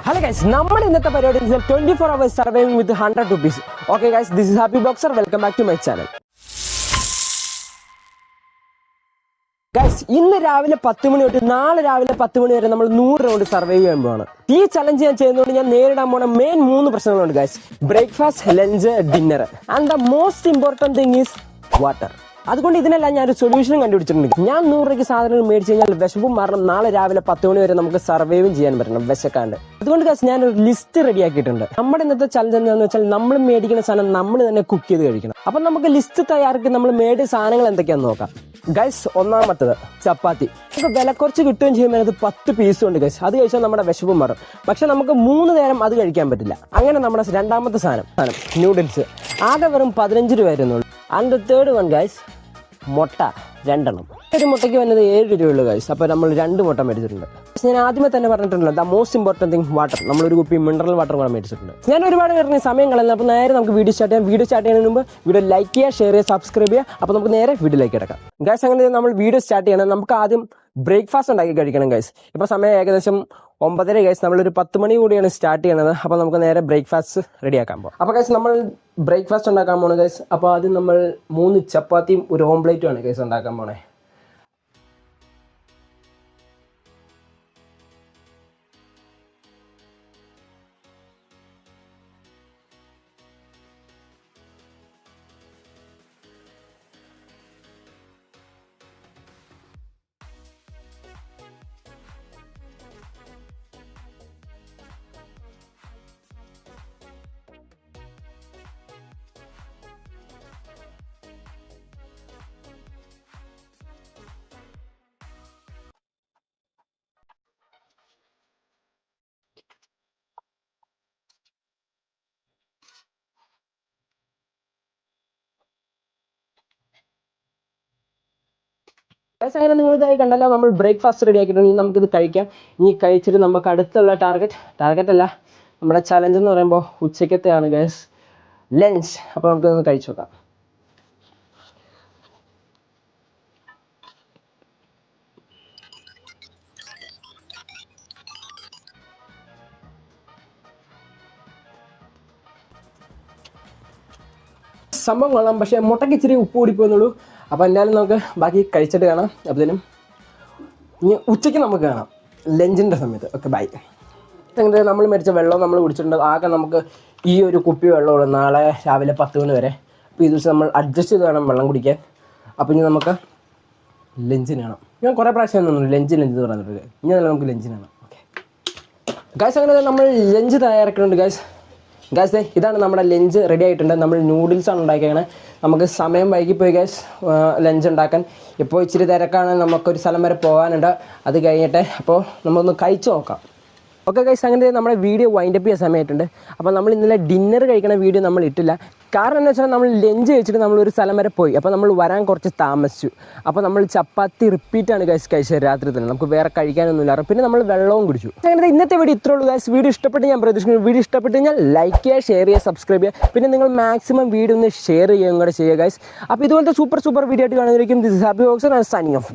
Hello guys, നമ്മൾ ഇന്നത്തെ പരിപാടി 24 hours surviving with 100 rupees. Okay guys, this is Happy Boxer. Welcome back to my channel. Guys, ഇന്ന് രാവിലെ 10 മണി തൊട്ട് നാളെ രാവിലെ 10 മണി വരെ നമ്മൾ 100 റൗണ്ട് സർവൈവ് ചെയ്യാൻ പോവാണ്. ഈ ചലഞ്ച് ഞാൻ ചെയ്യുന്നതുകൊണ്ട് ഞാൻ നേരിടാൻ പോണ മെയിൻ 3 പ്രശ്നങ്ങളുണ്ട് guys. Breakfast, lunch, dinner. And the most important thing is water. അതുകൊണ്ട് ഇതിനെല്ലാം ഞാനൊരു സൊല്യൂഷനും കണ്ടുപിടിച്ചിട്ടുണ്ട്. ഞാൻ 100 രൂപയ്ക്ക് സാധനങ്ങൾ മേടിച്ച് കഴിഞ്ഞാൽ വിശപ്പും മാറണം, നാളെ രാവിലെ 10 മണി വരെ നമുക്ക് സർവൈവും ചെയ്യാൻ പറ്റണം വിശക്കാണ്ട്. അതുകൊണ്ട് ഗൈസ് ഞാനൊരു ലിസ്റ്റ് റെഡിയാക്കിയിട്ടുണ്ട്. നമ്മുടെ ഇന്നത്തെ ചലഞ്ച് എന്താണെന്ന് വെച്ചാൽ നമ്മൾ മേടിക്കുന്ന സാധനം നമ്മൾ തന്നെ കുക്ക് ചെയ്ത് കഴിക്കണം. അപ്പൊ നമുക്ക് ലിസ്റ്റ് തയ്യാറാക്കി നമ്മൾ മേടിയ സാധനങ്ങൾ എന്തൊക്കെയാണെന്ന് നോക്കാം. ഗൈസ്, ഒന്നാമത്തത് ചപ്പാത്തി. നമുക്ക് വില കുറച്ച് കിട്ടുകയും ചെയ്യുമ്പോൾ അത് 10 പീസും ഉണ്ട് ഗൈസ്. അത് കഴിച്ചാൽ നമ്മുടെ വിശപ്പും മാറും. പക്ഷെ നമുക്ക് 3 നേരം അത് കഴിക്കാൻ പറ്റില്ല. അങ്ങനെ നമ്മുടെ രണ്ടാമത്തെ സാധനം നൂഡിൽസ്. ആകെ വെറും 15 രൂപ വരുന്നുള്ളൂ. ആൻഡ് തേർഡ് വൺ ഗൈസ്, മുട്ട 2 എണ്ണം. ഒരു മുട്ടയ്ക്ക് വന്നത് 7 രൂപയുള്ളൂ ഗൈസ്. അപ്പോൾ നമ്മൾ 2 മുട്ട മേടിച്ചിട്ടുണ്ട്. ഞാൻ ആദ്യമേ തന്നെ പറഞ്ഞിട്ടുണ്ടല്ലോ, the most important thing water. നമ്മളൊരു കുപ്പി മിനറൽ വാട്ടർ കൂടെ മേടിച്ചിട്ടുണ്ട്. ഞാൻ ഒരുപാട് പേരുടെ സമയം കളയുന്നത്. അപ്പോൾ നേരെ നമുക്ക് വീഡിയോ സ്റ്റാർട്ട് ചെയ്യാം. വീഡിയോ സ്റ്റാർട്ട് ചെയ്യുന്നതിന് മുമ്പ് വീഡിയോ ലൈക്ക് ചെയ്യുക, ഷെയർ ചെയ്യുക, സബ്സ്ക്രൈബ് ചെയ്യുക. അപ്പോൾ നമുക്ക് നേരെ വീഡിയോയിലേക്ക് കിടക്കാം ഗൈസ്. അങ്ങനെ നമ്മൾ വീഡിയോ സ്റ്റാർട്ട് ചെയ്യണം. നമുക്ക് ആദ്യം ബ്രേക്ക്ഫാസ്റ്റ് ഉണ്ടാക്കി കഴിക്കണം ഗൈസ്. ഇപ്പോൾ സമയം ഏകദേശം 9:30 ഗൈസ്. നമ്മളൊരു 10 മണി കൂടിയാണ് സ്റ്റാർട്ട് ചെയ്യണത്. അപ്പോൾ നമുക്ക് നേരെ ബ്രേക്ക്ഫാസ്റ്റ് റെഡിയാക്കാൻ പോകാം. അപ്പോൾ ഗൈസ് നമ്മൾ ബ്രേക്ക്ഫാസ്റ്റ് ഉണ്ടാക്കാൻ പോകണം ഗൈസ്. അപ്പോൾ ആദ്യം നമ്മൾ 3 ചപ്പാത്തിയും ഒരു ഓംപ്ലേറ്റും ആണ് ഗൈസ് ഉണ്ടാക്കാൻ പോണേ. അങ്ങനെ നിങ്ങൾ ഇതായി കണ്ടല്ലോ, നമ്മൾ ബ്രേക്ക്ഫാസ്റ്റ് റെഡി ആക്കിയിട്ടുണ്ടെങ്കിൽ നമുക്കിത് കഴിക്കാം. ഇനി കഴിച്ചിട്ട് നമുക്ക് അടുത്തുള്ള ടാർഗറ്റ് അല്ല, നമ്മുടെ ചലഞ്ച് എന്ന് പറയുമ്പോൾ ഉച്ചക്കത്തെയാണ് ഗൈസ്, ലഞ്ച്. അപ്പോൾ നമുക്കിതൊന്ന് കഴിച്ചു നോക്കാം. സംഭവം കൊള്ളാം, പക്ഷേ മുട്ടയ്ക്ക് ഇച്ചിരി ഉപ്പ് കൂടിപ്പോയെന്നുള്ളൂ. അപ്പോൾ എന്തായാലും നമുക്ക് ബാക്കി കഴിച്ചിട്ട് കാണാം. അപ്പോഴത്തേനും ഇനി ഉച്ചയ്ക്ക് നമുക്ക് കാണാം ലഞ്ചിൻ്റെ സമയത്ത്. Okay, bye. അങ്ങനെ നമ്മൾ മേടിച്ച വെള്ളം നമ്മൾ കുടിച്ചിട്ടുണ്ട്. ആകെ നമുക്ക് ഈ ഒരു കുപ്പി വെള്ളമുള്ളൂ നാളെ രാവിലെ 10 മണി വരെ. അപ്പോൾ ഈ ദിവസം നമ്മൾ അഡ്ജസ്റ്റ് ചെയ്ത് വേണം വെള്ളം കുടിക്കാൻ. അപ്പോൾ ഇനി നമുക്ക് ലഞ്ചിന് കാണാം. ഞാൻ കുറേ പ്രാവശ്യം തോന്നുന്നു ലഞ്ച് എന്ന് പറഞ്ഞിട്ടുണ്ട്. ഇനി നല്ല നമുക്ക് ലഞ്ചിന് കാണാം. ഓക്കെ ഗൈസ്, അങ്ങനെ നമ്മൾ ലഞ്ച് തയ്യാറാക്കിയിട്ടുണ്ട് ഗൈസ്. ഗൈസ്, ഇതാണ് നമ്മുടെ ലഞ്ച് റെഡി ആയിട്ടുണ്ട്. നമ്മൾ നൂഡിൽസാണ് ഉണ്ടാക്കിയത്. നമുക്ക് സമയം വൈകിപ്പോയി ഗൈസ് ലഞ്ച് ഉണ്ടാക്കാൻ. ഇപ്പോൾ ഇച്ചിരി തിരക്കാണ്, നമുക്കൊരു സ്ഥലം വരെ പോകാനുണ്ട്. അത് കഴിഞ്ഞിട്ട് അപ്പോൾ നമ്മളൊന്ന് കഴിച്ച് നോക്കാം. ഓക്കെ ഗൈസ്, അങ്ങനെ നമ്മുടെ വീഡിയോ വൈൻഡപ്പ് ചെയ്യാൻ സമയമായിട്ടുണ്ട്. അപ്പോൾ നമ്മൾ ഇന്നലെ ഡിന്നർ കഴിക്കണ വീഡിയോ നമ്മൾ ഇട്ടില്ല. കാരണം എന്ന് വെച്ചാൽ നമ്മൾ ലഞ്ച് കഴിച്ചിട്ട് നമ്മളൊരു സ്ഥലം വരെ പോയി. അപ്പോൾ നമ്മൾ വരാൻ കുറച്ച് താമസിച്ചു. അപ്പോൾ നമ്മൾ ചപ്പാത്തി റിപ്പീറ്റാണ് ഗൈസ് കഴിച്ചത് രാത്രി തന്നെ. നമുക്ക് വേറെ കഴിക്കാനൊന്നുമില്ല. പിന്നെ നമ്മൾ വെള്ളവും കുടിച്ചു. അങ്ങനെ ഇന്നത്തെ വീഡിയോ ഇത്രേ ഉള്ളൂ ഗൈസ്. വീഡിയോ ഇഷ്ടപ്പെട്ട് ഞാൻ പ്രതീക്ഷിക്കുന്നു. വീഡിയോ ഇഷ്ടപ്പെട്ട് കഴിഞ്ഞാൽ ലൈക്ക് ചെയ്യുക, ഷെയർ ചെയ്യുക, സബ്സ്ക്രൈബ് ചെയ്യുക. പിന്നെ നിങ്ങൾ മാക്സിമം വീഡിയോ ഒന്ന് ഷെയർ ചെയ്യുകയും കൂടെ ചെയ്യുക ഗൈസ്. അപ്പോൾ ഇതുപോലത്തെ സൂപ്പർ വീഡിയോ ആയിട്ട് കാണുന്നതായിരിക്കും. This is happy boxer, signing of.